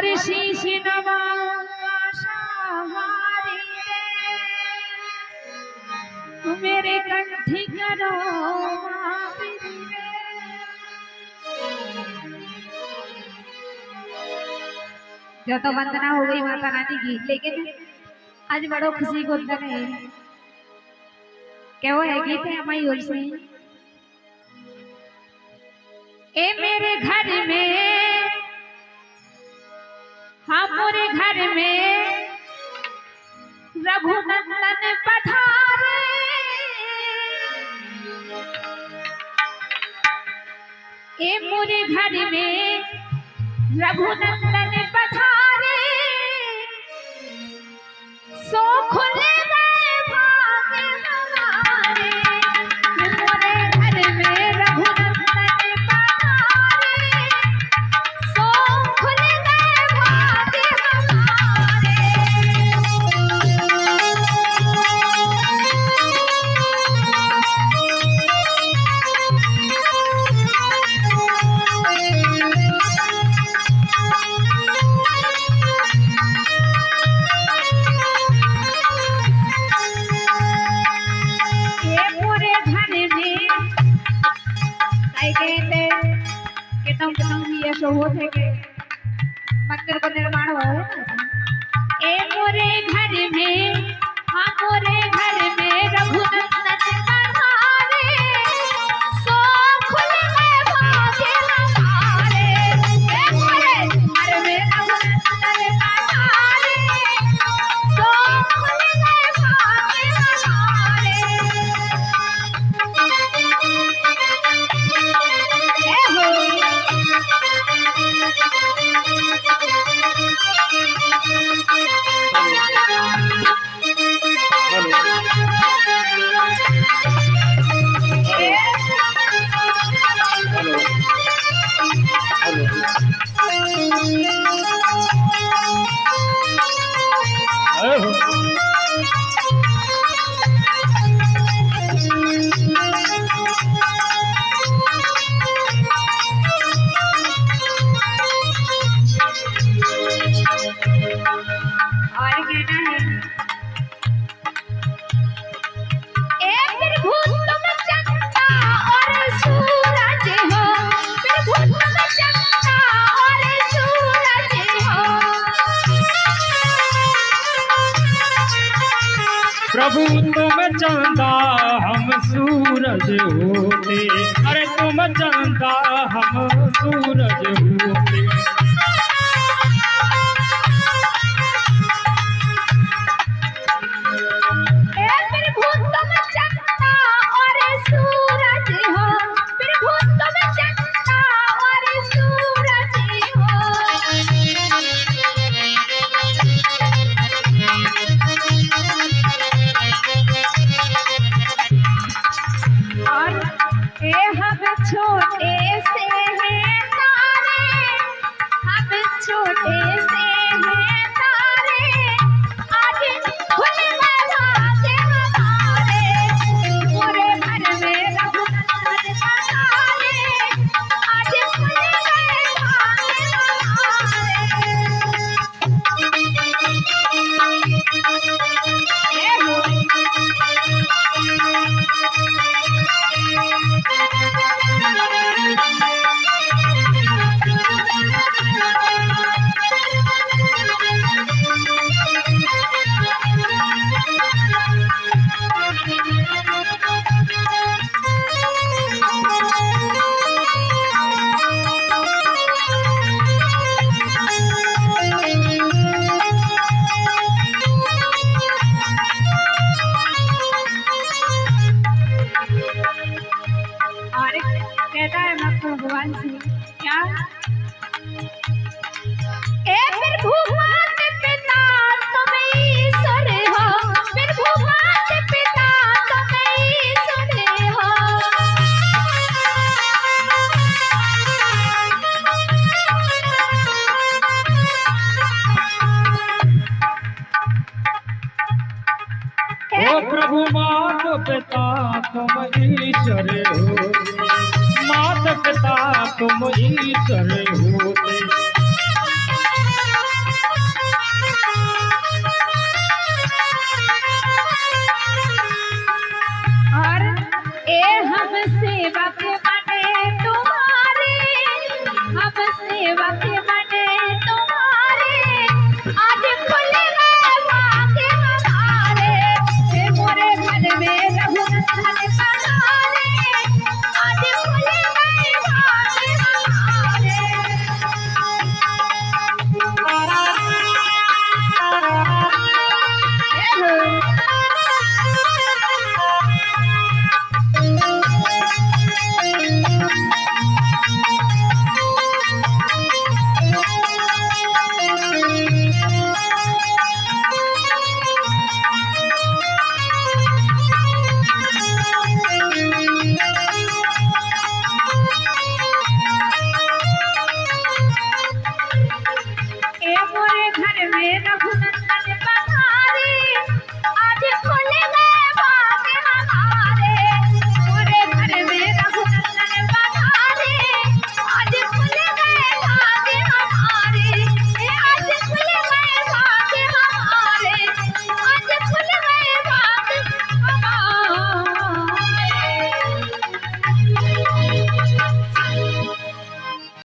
और शीश नवा आशाहारी रे मेरे कंठी करो जो तो वंदना हो गई माता रानी की, लेकिन आज बड़ो खुशी को दिन है। क्या वो है गीत है हमारी ओर से। ए मेरे घर में, हमारे घर में रघुनंदन पधारे। ए मेरे घर में रघुनंदन पधारे। सो खुले गए भाग हमारे। मेरे घर में रघुनंदन पधारे। सो खुले गए भाग हमारे। हो थे के मंदिर को निर्माण हुआ है। ए मोरे घर में, हाँ मोरे घर में रघुनंदन पधारे। सो खुल गए भाग हमारे। ए मोरे घर में रघुनंदन पधारे। सो खुल गए भाग हमारे। ए हो प्रभु तुम चंदा हम सूरज होते। अरे तुम चंदा हम सूरज होते। प्रभु तुम चंदा और सूरज हो। प्रभु तुम चंदा और सूरज हो। और हम छोटे से हैं तारे। हम छोटे से हैं तारे। आज खुल गए भाग हमारे। पूरे घर में रघुनंदन पधारे। आज खुल गए भाग कहता है भगवान से क्या। ए प्रभु मात पिता तुम ईश्वर हो। प्रभु मात पिता तुम ईश्वर हो। ओ प्रभु मात पिता तुम ईश्वर हो। माता पिता तुम ईश्वर होते। खुल गए भाग्य हमारे, हे मोरे घर में रघुनंदन पधारे, आज खुल गए भाग्य हमारे। हे हो